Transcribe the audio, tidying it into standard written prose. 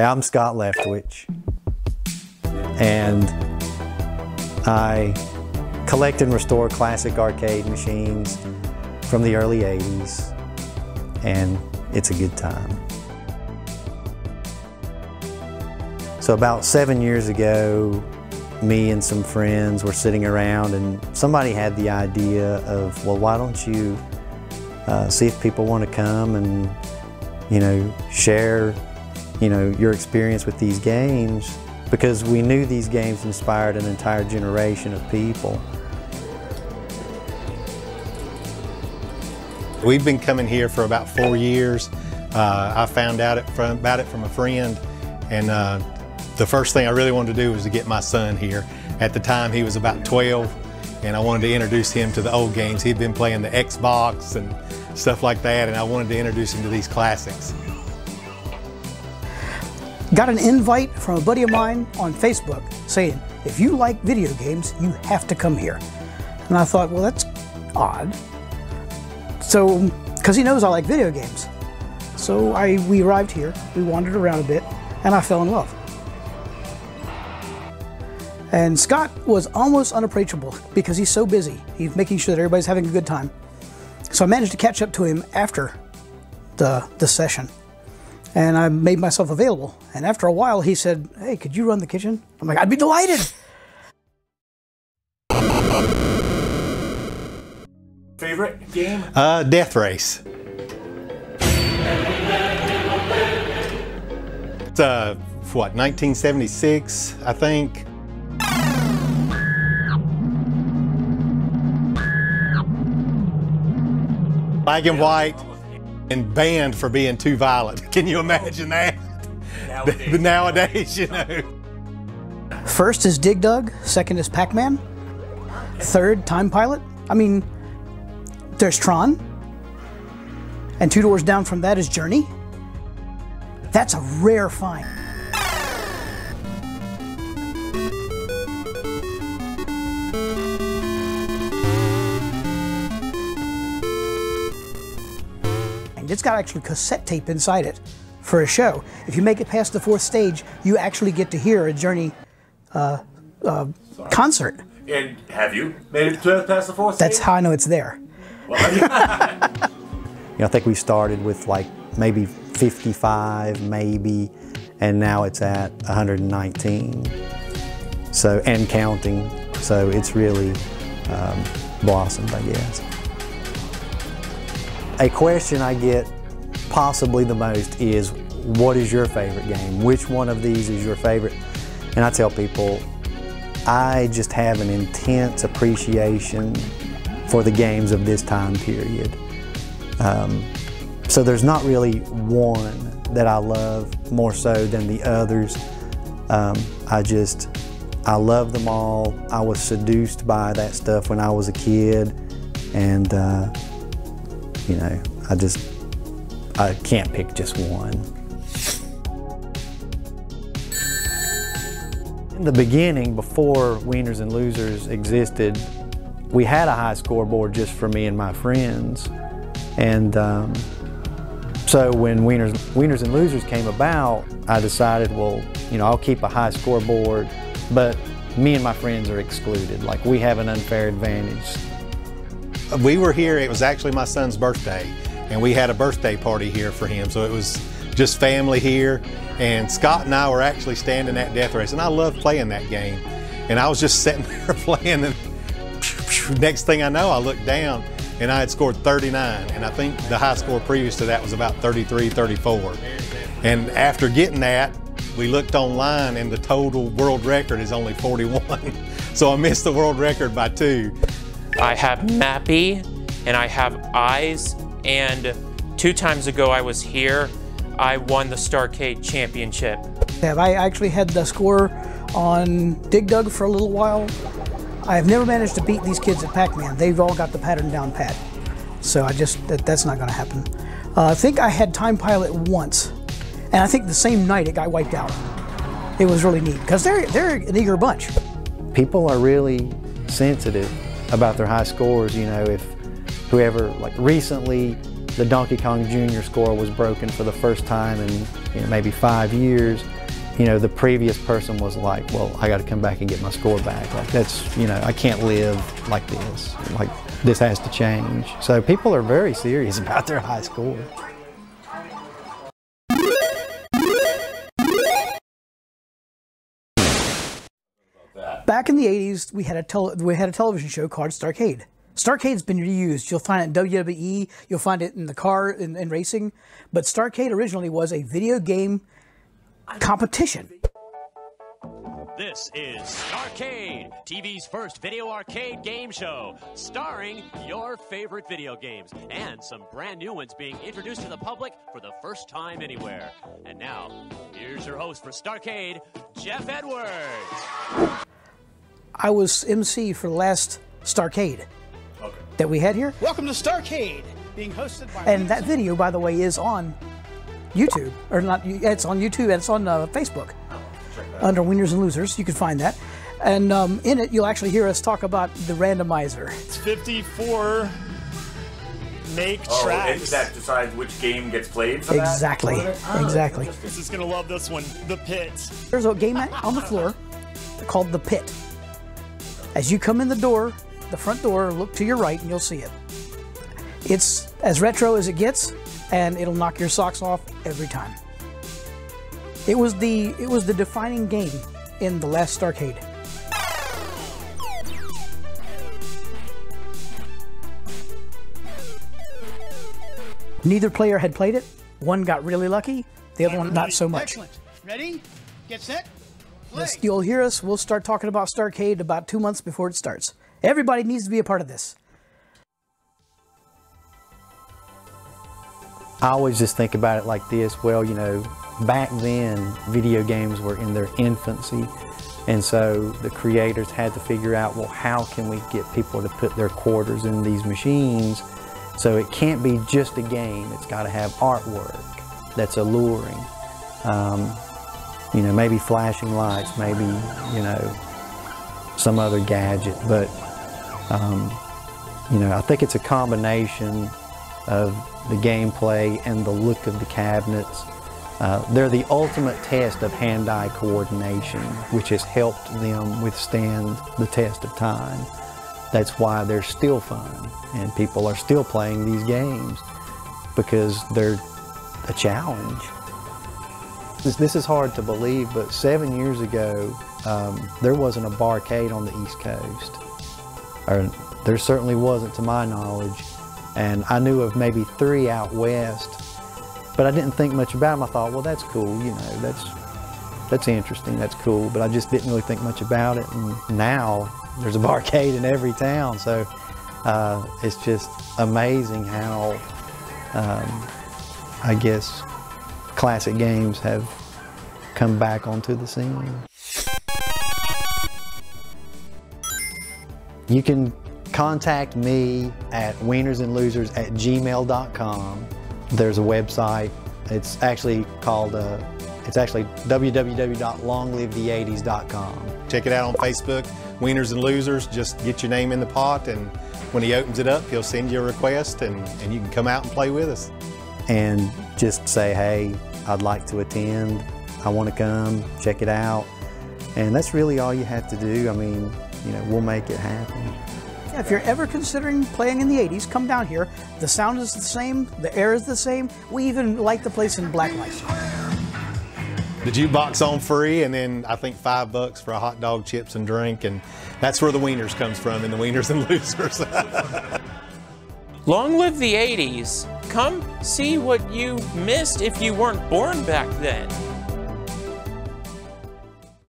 Okay, I'm Scott Leftwich, and I collect and restore classic arcade machines from the early 80s, and it's a good time. So about 7 years ago, me and some friends were sitting around and somebody had the idea of, well, why don't you see if people want to come and, share, your experience with these games, because we knew these games inspired an entire generation of people. We've been coming here for about 4 years. I found out about it from a friend, and the first thing I really wanted to do was to get my son here. At the time he was about 12, and I wanted to introduce him to the old games. He'd been playing the Xbox and stuff like that, and I wanted to introduce him to these classics. Got an invite from a buddy of mine on Facebook saying, if you like video games, you have to come here. And I thought, well, that's odd. So, because he knows I like video games. So we arrived here, we wandered around a bit, and I fell in love. And Scott was almost unapproachable because he's so busy. He's making sure that everybody's having a good time. So I managed to catch up to him after the session. And I made myself available. And after a while, he said, hey, could you run the kitchen? I'm like, I'd be delighted. Favorite game? Death Race. It's what, 1976, I think. Black and white, and banned for being too violent. Can you imagine that? Nowadays, First is Dig Dug, second is Pac-Man, third Time Pilot. I mean, there's Tron, and 2 doors down from that is Journey. That's a rare find. It's got actually cassette tape inside it for a show. If you make it past the 4th stage, you actually get to hear a Journey concert. And have you made it past the 4th stage? That's how I know it's there. Well, I think we started with like maybe 55, maybe, and now it's at 119. So, and counting. So it's really blossomed, I guess. A question I get possibly the most is, what is your favorite game? Which one of these is your favorite? And I tell people, I just have an intense appreciation for the games of this time period. So there's not really one that I love more so than the others. I love them all. I was seduced by that stuff when I was a kid, and I can't pick just one. In the beginning, before Wieners and Losers existed, we had a high scoreboard just for me and my friends. And so when Wieners and Losers came about, I decided, well, I'll keep a high scoreboard, but me and my friends are excluded. Like, we have an unfair advantage. We were here, it was actually my son's birthday, and we had a birthday party here for him, so it was just family here, and Scott and I were actually standing at Death Race, and I love playing that game. And I was just sitting there playing, and next thing I know, I looked down, and I had scored 39, and I think the high score previous to that was about 33, 34. And after getting that, we looked online, and the total world record is only 41. So I missed the world record by 2. I have Mappy, and I have Eyes, and 2 times ago I was here, I won the Starcade Championship. I actually had the score on Dig Dug for a little while. I have never managed to beat these kids at Pac-Man. They've all got the pattern down pat. So that's not gonna happen. I think I had Time Pilot once, and I think the same night it got wiped out. It was really neat, because they're an eager bunch. People are really sensitive about their high scores. If whoever, like recently, the Donkey Kong Jr. score was broken for the first time in maybe 5 years, the previous person was like, well, I got to come back and get my score back. Like that's, I can't live like this. Like this has to change. So people are very serious about their high score. Back in the 80s, we had a television show called Starcade. Starcade's been reused. You'll find it in WWE, you'll find it in the car, in racing. But Starcade originally was a video game competition. This is Starcade, TV's first video arcade game show, starring your favorite video games and some brand new ones being introduced to the public for the first time anywhere. And now, here's your host for Starcade, Jeff Edwards. I was MC for the last Starcade that we had here. Welcome to Starcade, being hosted by... And that video, by the way, is on YouTube. Or not, it's on YouTube and it's on Facebook. Under Wieners and Losers, you can find that. And in it, you'll actually hear us talk about the randomizer. It's 54 tracks. And that decides which game gets played for Exactly, exactly. This is going to love this one, The Pit. There's a game on the floor called The Pit. As you come in the door, the front door, look to your right and you'll see it. It's as retro as it gets, and it'll knock your socks off every time. It was the defining game in the last Starcade. Neither player had played it. One got really lucky, the other one not so much. Excellent. Ready? Get set. Play. You'll hear us. We'll start talking about Starcade about 2 months before it starts. Everybody needs to be a part of this. I always just think about it like this. Well, back then, video games were in their infancy, and so the creators had to figure out, well, how can we get people to put their quarters in these machines? So it can't be just a game. It's got to have artwork that's alluring. Maybe flashing lights, maybe, some other gadget. But, I think it's a combination of the gameplay and the look of the cabinets. They're the ultimate test of hand-eye coordination, which has helped them withstand the test of time. That's why they're still fun, and people are still playing these games because they're a challenge. This is hard to believe, but 7 years ago, there wasn't a barcade on the East Coast. Or there certainly wasn't to my knowledge. And I knew of maybe 3 out west, but I didn't think much about them. I thought, well, that's cool, that's interesting, that's cool, but I just didn't really think much about it. And now there's a barcade in every town, so it's just amazing how, I guess, classic games have come back onto the scene. You can contact me at wienersandlosers@gmail.com. There's a website. It's actually called, www.longlivetheeighties.com. Check it out on Facebook, Wieners and Losers. Just get your name in the pot, and when he opens it up, he'll send you a request, and you can come out and play with us. And just say, hey, I'd like to attend. I want to come, check it out. And that's really all you have to do. I mean, we'll make it happen. If you're ever considering playing in the 80s, come down here. The sound is the same, the air is the same. We even light the place in black light. The jukebox on free, and then I think $5 for a hot dog, chips, and drink, and that's where the Wieners comes from, in the Wieners and Losers. Long live the 80s. Come see what you missed if you weren't born back then.